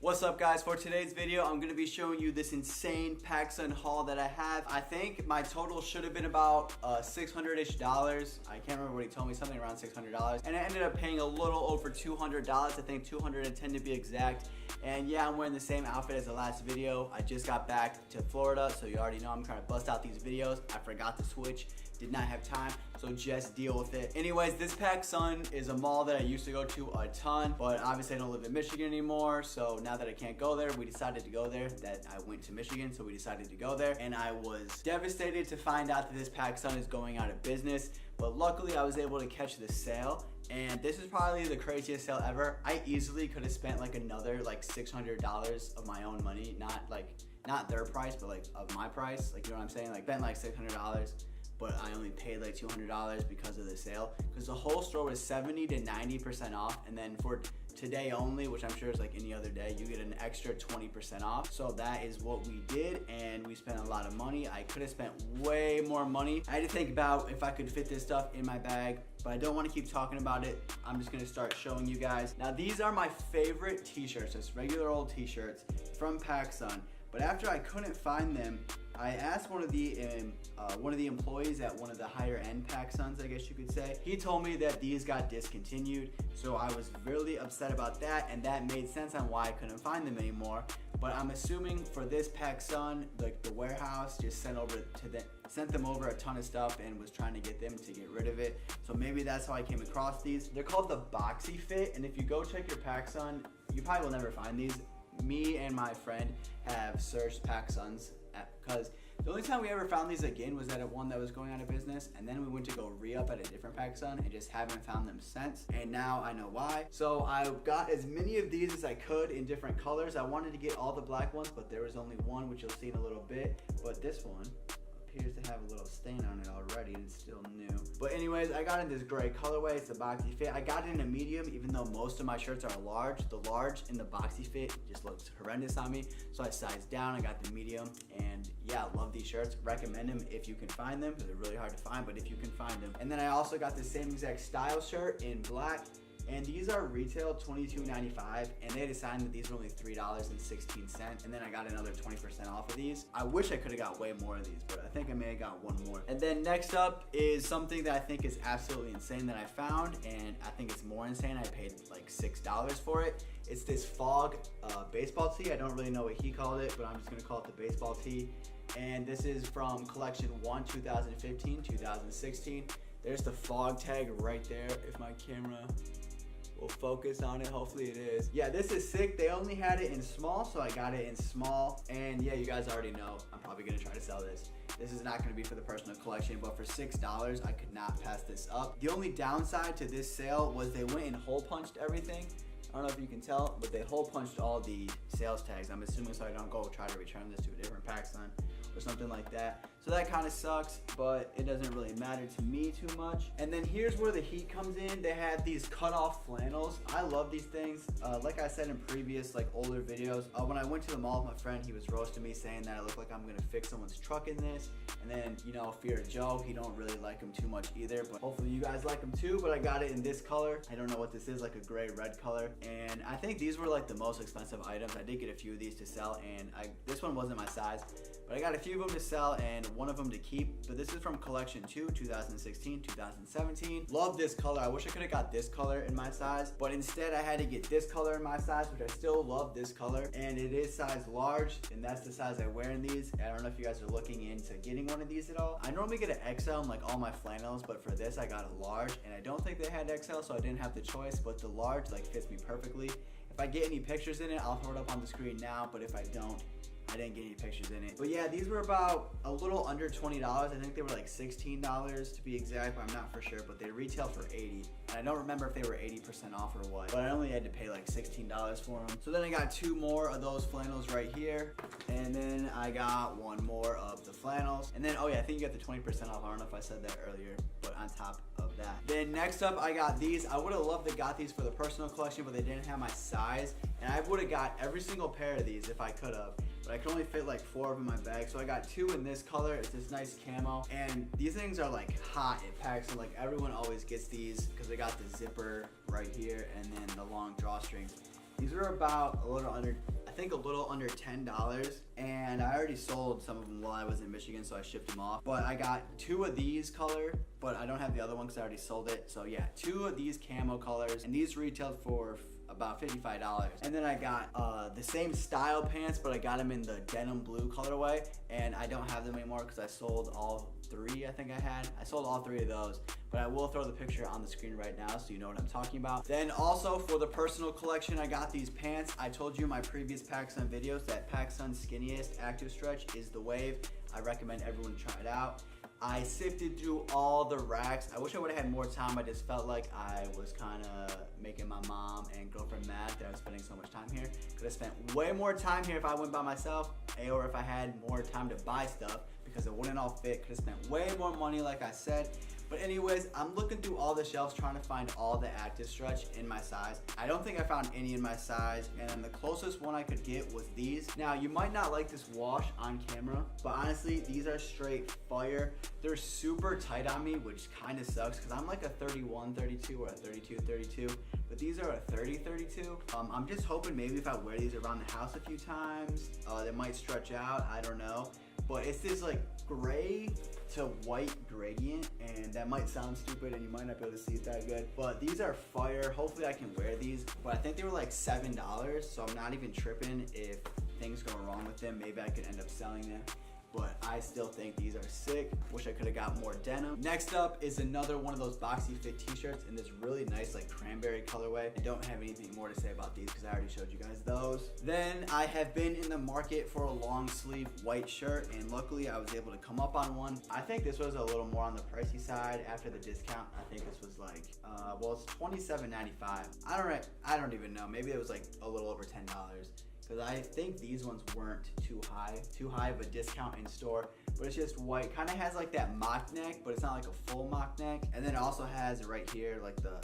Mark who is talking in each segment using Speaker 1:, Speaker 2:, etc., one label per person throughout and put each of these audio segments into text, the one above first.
Speaker 1: What's up guys? For today's video, I'm going to be showing you this insane Pacsun haul that I have. I think my total should have been about $600-ish. I can't remember what he told me, something around $600. And I ended up paying a little over $200. I think 210 to be exact. And yeah, I'm wearing the same outfit as the last video. I just got back to Florida, so you already know I'm trying to bust out these videos. I forgot to switch, did not have time, so just deal with it. Anyways, this Pacsun is a mall that I used to go to a ton, but obviously I don't live in Michigan anymore, so now that I can't go there, we decided to go there. That I went to Michigan, so we decided to go there, and I was devastated to find out that this Pacsun is going out of business, but luckily I was able to catch the sale. And this is probably the craziest sale ever. I easily could have spent like another like $600 of my own money, not their price, but like of my price. Like, you know what I'm saying? Like, spent like $600, but I only paid like $200 because of the sale. Because the whole store was 70 to 90% off, and then for today only, which I'm sure is like any other day, you get an extra 20% off. So that is what we did, and we spent a lot of money. I could have spent way more money. I had to think about if I could fit this stuff in my bag, but I don't want to keep talking about it. I'm just gonna start showing you guys. Now, these are my favorite t-shirts, just regular old t-shirts from Pacsun. But after I couldn't find them, I asked one of the employees at one of the higher end Pacsuns, I guess you could say. He told me that these got discontinued, so I was really upset about that, and that made sense on why I couldn't find them anymore. But I'm assuming for this Pacsun, like the warehouse just sent them over a ton of stuff and was trying to get them to get rid of it. So maybe that's how I came across these. They're called the Boxy Fit, and if you go check your Pacsun, you probably will never find these. Me and my friend have searched Pacsuns because the only time we ever found these again was at one that was going out of business, and then we went to go re-up at a different Pacsun and just haven't found them since, and now I know why. So I got as many of these as I could in different colors. I wanted to get all the black ones, but there was only one, which you'll see in a little bit, but this one appears to have a little stain on it already, and it's still new. But anyways, I got in this gray colorway. It's a Boxy Fit. I got it in a medium, even though most of my shirts are large. The large in the Boxy Fit just looks horrendous on me, so I sized down. I got the medium, and yeah, love these shirts. Recommend them if you can find them, because they're really hard to find, but if you can find them. And then I also got the same exact style shirt in black, and these are retail $22.95, and they decided that these were only $3.16, and then I got another 20% off of these. I wish I could have got way more of these, but I think I may have got one more. And then next up is something that I think is absolutely insane that I found, and I think it's more insane. I paid like $6 for it. It's this fog baseball tee. I don't really know what he called it, but I'm just gonna call it the baseball tee. And this is from collection 1, 2015, 2016. There's the fog tag right there, if my camera will focus on it. Hopefully it is. Yeah, this is sick. They only had it in small, so I got it in small. And yeah, you guys already know I'm probably gonna try to sell this. This is not gonna be for the personal collection, but for $6, I could not pass this up. The only downside to this sale was they went and hole punched everything. I don't know if you can tell, but they hole punched all the sales tags. I'm assuming so I don't go try to return this to a different Pacsun or something like that. So that kind of sucks, but it doesn't really matter to me too much. And then here's where the heat comes in. They had these cut off flannels. I love these things. Like I said in previous like older videos, when I went to the mall with my friend, he was roasting me saying that I look like I'm gonna fix someone's truck in this. And then, you know, Fear of Joe, he don't really like them too much either, but hopefully you guys like them too. But I got it in this color. I don't know what this is, like a gray red color. And I think these were like the most expensive items. I did get a few of these to sell, and this one wasn't my size, but I got a few of them to sell and one of them to keep. But this is from collection 2, 2016, 2017. Love this color. I wish I could have got this color in my size, but instead I had to get this color in my size, which I still love this color, and it is size large, and that's the size I wear in these. I don't know if you guys are looking into getting one of these at all. I normally get an XL in like all my flannels, but for this I got a large, and I don't think they had XL, so I didn't have the choice, but the large like fits me perfectly. If I get any pictures in it, I'll throw it up on the screen now, but if I don't, I didn't get any pictures in it. But yeah, these were about a little under $20. I think they were like $16 to be exact, but I'm not for sure, but they retail for $80. And I don't remember if they were 80% off or what, but I only had to pay like $16 for them. So then I got 2 more of those flannels right here. And then I got 1 more of the flannels. And then, oh yeah, I think you got the 20% off. I don't know if I said that earlier, but on top of that. Then next up, I got these. I would have loved to got these for the personal collection, but they didn't have my size. And I would have got every single pair of these if I could have. But I could only fit like 4 of them in my bag. So I got 2 in this color. It's this nice camo. And these things are like hot at Pacsun. Like everyone always gets these because they got the zipper right here and then the long drawstring. These are about a little under think a little under $10, and I already sold some of them while I was in Michigan, so I shipped them off. But I got 2 of these color, but I don't have the other one because I already sold it. So yeah, 2 of these camo colors, and these retailed for about $55. And then I got the same style pants, but I got them in the denim blue colorway, and I don't have them anymore because I sold all 3. I think I sold all 3 of those, but I will throw the picture on the screen right now so you know what I'm talking about. Then also for the personal collection, I got these pants. I told you in my previous Pacsun videos that Pacsun Skinniest Active Stretch is the wave. I recommend everyone try it out. I sifted through all the racks. I wish I would have had more time. I just felt like I was kind of making my mom and girlfriend mad that I was spending so much time here. Could have spent way more time here if I went by myself, or if I had more time to buy stuff, because it wouldn't all fit. Could have spent way more money, like I said. But anyways, I'm looking through all the shelves trying to find all the Active Stretch in my size. I don't think I found any in my size, and then the closest one I could get was these. Now, you might not like this wash on camera, but honestly, these are straight fire. They're super tight on me, which kind of sucks because I'm like a 31-32 or a 32-32, but these are a 30-32. I'm just hoping maybe if I wear these around the house a few times, they might stretch out, I don't know. But it's this like gray to white gradient, and that might sound stupid and you might not be able to see it that good, but these are fire. Hopefully I can wear these, but I think they were like $7, so I'm not even tripping if things go wrong with them. Maybe I could end up selling them, but I still think these are sick. Wish I could have got more denim. Next up is another one of those Boxy Fit t-shirts in this really nice like cranberry colorway. I don't have anything more to say about these because I already showed you guys those. Then I have been in the market for a long sleeve white shirt, and luckily I was able to come up on one. I think this was a little more on the pricey side after the discount. I think this was like, well, it's $27.95. I don't even know. Maybe it was like a little over $10. Because I think these ones weren't too high of a discount in store, but it's just white. Kind of has like that mock neck, but it's not like a full mock neck. And then it also has right here like the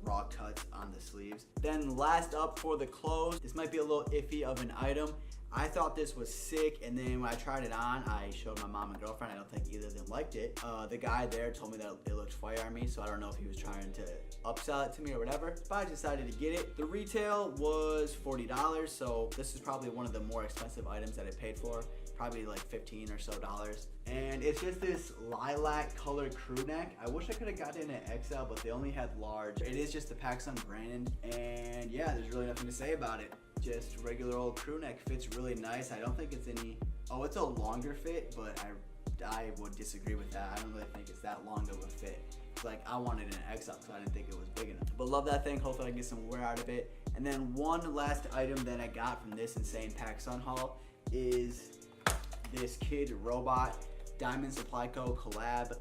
Speaker 1: raw cuts on the sleeves. Then last up for the clothes, this might be a little iffy of an item. I thought this was sick, and then when I tried it on, I showed my mom and girlfriend. I don't think either of them liked it. The guy there told me that it looked fire on me, so I don't know if he was trying to upsell it to me or whatever, but I decided to get it. The retail was $40, so this is probably one of the more expensive items that I paid for, probably like $15 or so. And it's just this lilac colored crew neck. I wish I could have gotten an XL, but they only had large. It is just the Pacsun brand, and yeah, there's really nothing to say about it. Just regular old crew neck, fits really nice. I don't think it's any, oh, it's a longer fit, but I would disagree with that. I don't really think it's that long of a fit. It's like I wanted an XL because I didn't think it was big enough. But love that thing, hopefully I can get some wear out of it. And then one last item that I got from this insane Pacsun haul is this Kidrobot Diamond Supply Co. collab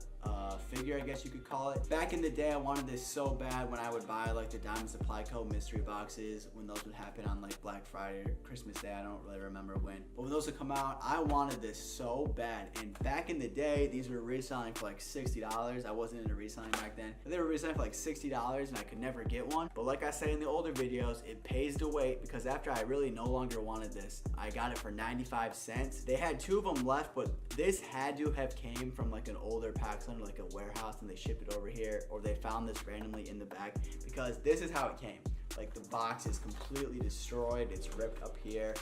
Speaker 1: figure, I guess you could call it. Back in the day, I wanted this so bad when I would buy like the Diamond Supply Co. mystery boxes, when those would happen on like Black Friday or Christmas Day. I don't really remember when. But when those would come out, I wanted this so bad. And back in the day, these were reselling for like $60. I wasn't into reselling back then. But they were reselling for like $60 and I could never get one. But like I said in the older videos, it pays to wait, because after I really no longer wanted this, I got it for 95 cents. They had 2 of them left, but this had to have came from like an older Pacsun, like a warehouse, and they shipped it over here, or they found this randomly in the back, because this is how it came. Like the box is completely destroyed, it's ripped up here,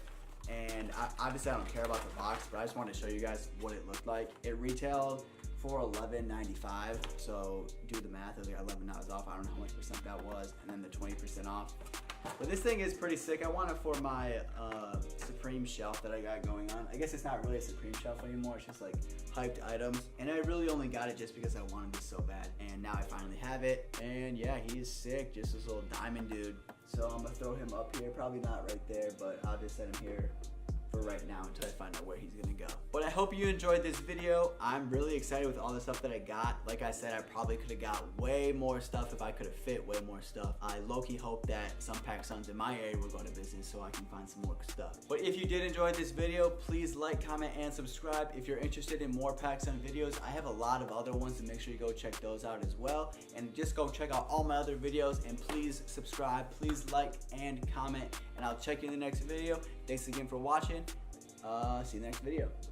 Speaker 1: and obviously I don't care about the box, but I just wanted to show you guys what it looked like. It retailed for $11.95, so do the math. It was like $11 off. I don't know how much percent that was, and then the 20% off. But this thing is pretty sick. I want it for my Supreme shelf that I got going on. I guess it's not really a Supreme shelf anymore. It's just like hyped items. And I really only got it just because I wanted this so bad. And now I finally have it. And yeah, he is sick. Just this little diamond dude. So I'm gonna throw him up here. Probably not right there, but I'll just set him here for right now until I find out where he's gonna go. But I hope you enjoyed this video. I'm really excited with all the stuff that I got. Like I said, I probably could have got way more stuff if I could have fit way more stuff. I low-key hope that some Pacsuns in my area will go to business so I can find some more stuff. But if you did enjoy this video, please like, comment, and subscribe. If you're interested in more Pacsun videos, I have a lot of other ones, so make sure you go check those out as well. And just go check out all my other videos, and please subscribe, please like and comment, and I'll check you in the next video. Thanks again for watching. See you in the next video.